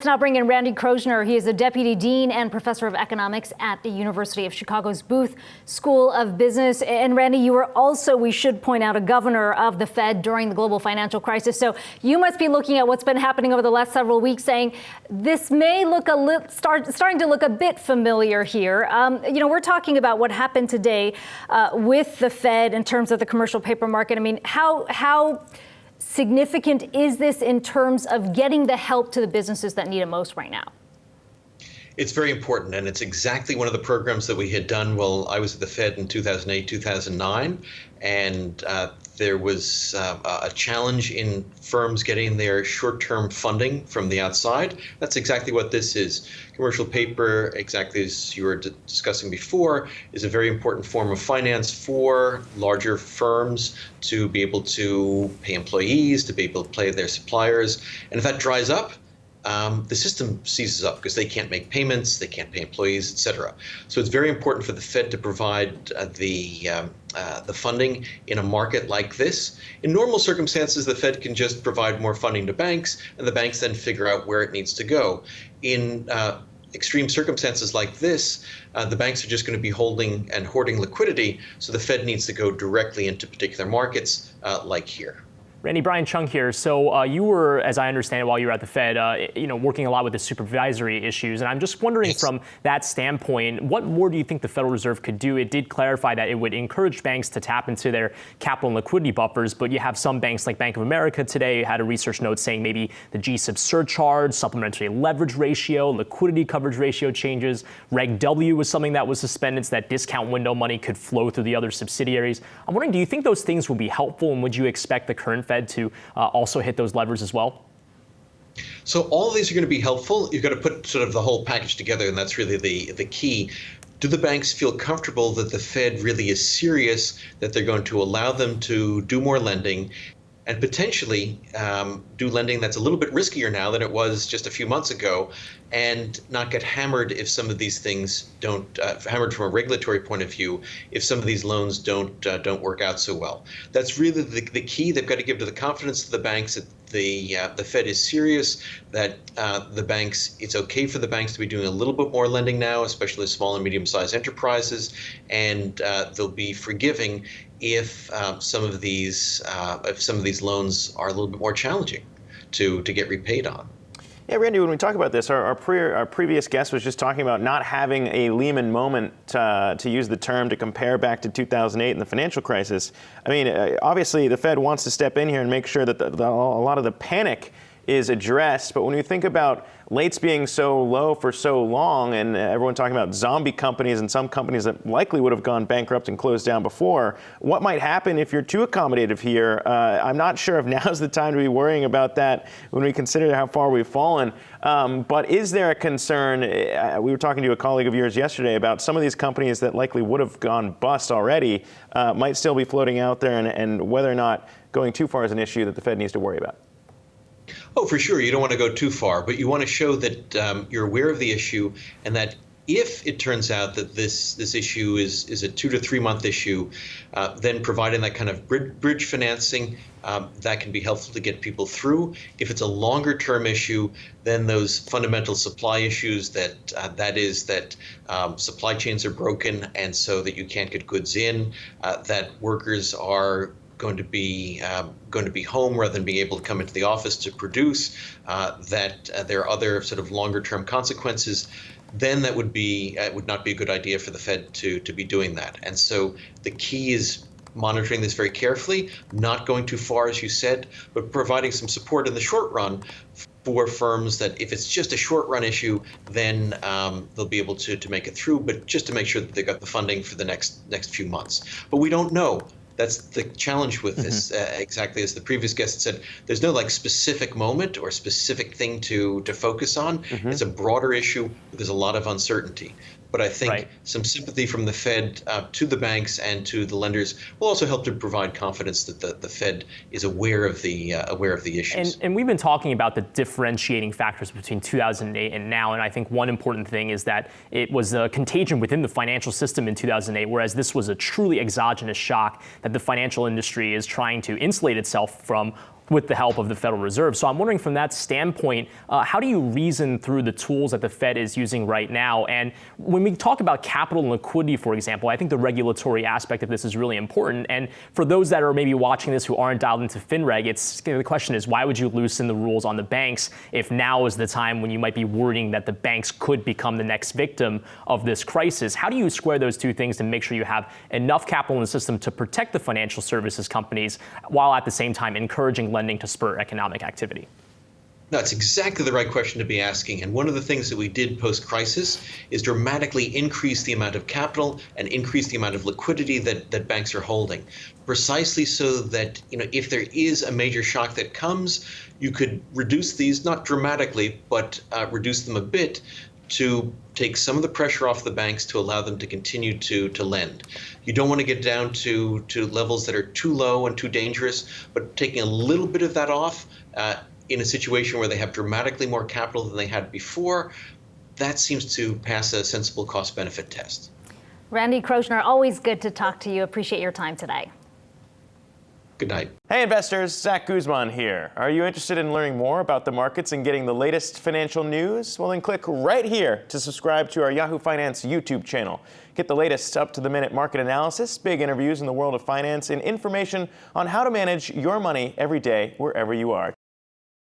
Let's now bring in Randall Krosner. He is a deputy dean and professor of economics at the University of Chicago's Booth School of Business. And Randy, you were also, we should point out, a governor of the Fed during the global financial crisis. So you must be looking at what's been happening over the last several weeks, saying this may look starting to look a bit familiar here. We're talking about what happened today with the Fed in terms of the commercial paper market. I mean, how significant is this in terms of getting the help to the businesses that need it most right now? It's very important, and it's exactly one of the programs that we had done while I was at the Fed in 2008, 2009, and there was a challenge in firms getting their short-term funding from the outside. That's exactly what this is. Commercial paper, exactly as you were discussing before, is a very important form of finance for larger firms to be able to pay employees, to be able to pay their suppliers, and if that dries up, the system seizes up because they can't make payments, they can't pay employees, et cetera. So it's very important for the Fed to provide the funding in a market like this. In normal circumstances, the Fed can just provide more funding to banks, and the banks then figure out where it needs to go. In extreme circumstances like this, the banks are just going to be holding and hoarding liquidity, so the Fed needs to go directly into particular markets like here. Randy, Brian Cheung here. So you were, as I understand it, while you were at the Fed, working a lot with the supervisory issues. And I'm just wondering, from that standpoint, what more do you think the Federal Reserve could do? It did clarify that it would encourage banks to tap into their capital and liquidity buffers, but you have some banks like Bank of America today had a research note saying maybe the G-SIB surcharge, supplementary leverage ratio, liquidity coverage ratio changes. Reg W was something that was suspended, so that discount window money could flow through the other subsidiaries. I'm wondering, do you think those things will be helpful, and would you expect the current Fed to also hit those levers as well? So all of these are going to be helpful. You've got to put sort of the whole package together, and that's really the key. Do the banks feel comfortable that the Fed really is serious, that they're going to allow them to do more lending and potentially do lending that's a little bit riskier now than it was just a few months ago, and not get hammered if some of these things don't, hammered from a regulatory point of view, if some of these loans don't work out so well. That's really the key. They've got to give to the confidence of the banks that the Fed is serious, that the banks, it's okay for the banks to be doing a little bit more lending now, especially small and medium-sized enterprises, and they'll be forgiving if some of these loans are a little bit more challenging to get repaid on. Yeah, Randy, when we talk about this, our previous guest was just talking about not having a Lehman moment, to use the term, to compare back to 2008 and the financial crisis. I mean, obviously the Fed wants to step in here and make sure that a lot of the panic is addressed. But when you think about rates being so low for so long, and everyone talking about zombie companies and some companies that likely would have gone bankrupt and closed down before, what might happen if you're too accommodative here? I'm not sure if now's the time to be worrying about that when we consider how far we've fallen. But is there a concern? We were talking to a colleague of yours yesterday about some of these companies that likely would have gone bust already might still be floating out there, and whether or not going too far is an issue that the Fed needs to worry about. Oh, for sure. You don't want to go too far, but you want to show that you're aware of the issue, and that if it turns out that this issue is a 2 to 3 month issue, then providing that kind of bridge financing, that can be helpful to get people through. If it's a longer term issue, then those fundamental supply issues that supply chains are broken, and so that you can't get goods in, that workers are going to be home rather than being able to come into the office to produce, that there are other sort of longer term consequences, then that would not be a good idea for the Fed to be doing that. And so the key is monitoring this very carefully, not going too far, as you said, but providing some support in the short run for firms that if it's just a short run issue, then they'll be able to make it through, but just to make sure that they've got the funding for the next few months. But we don't know. That's the challenge with this. Exactly as the previous guest said, there's no specific moment or specific thing to focus on. It's a broader issue. There's a lot of uncertainty. But I think some sympathy from the Fed to the banks and to the lenders will also help to provide confidence that the Fed is aware of the issues. And we've been talking about the differentiating factors between 2008 and now. And I think one important thing is that it was a contagion within the financial system in 2008, whereas this was a truly exogenous shock that the financial industry is trying to insulate itself from with the help of the Federal Reserve. So I'm wondering from that standpoint, how do you reason through the tools that the Fed is using right now? And when we talk about capital and liquidity, for example, I think the regulatory aspect of this is really important. And for those that are maybe watching this who aren't dialed into FinReg, the question is, why would you loosen the rules on the banks if now is the time when you might be worrying that the banks could become the next victim of this crisis? How do you square those two things to make sure you have enough capital in the system to protect the financial services companies while at the same time encouraging lending to spur economic activity? No, it's exactly the right question to be asking. And one of the things that we did post-crisis is dramatically increase the amount of capital and increase the amount of liquidity that banks are holding, precisely so that, if there is a major shock that comes, you could reduce these, not dramatically, but reduce them a bit to take some of the pressure off the banks to allow them to continue to lend. You don't want to get down to levels that are too low and too dangerous, but taking a little bit of that off in a situation where they have dramatically more capital than they had before, that seems to pass a sensible cost-benefit test. Randall Krosner, always good to talk to you. Appreciate your time today. Good night. Hey investors, Zach Guzman here. Are you interested in learning more about the markets and getting the latest financial news? Well, then click right here to subscribe to our Yahoo Finance YouTube channel. Get the latest up-to-the-minute market analysis, big interviews in the world of finance, and information on how to manage your money every day wherever you are.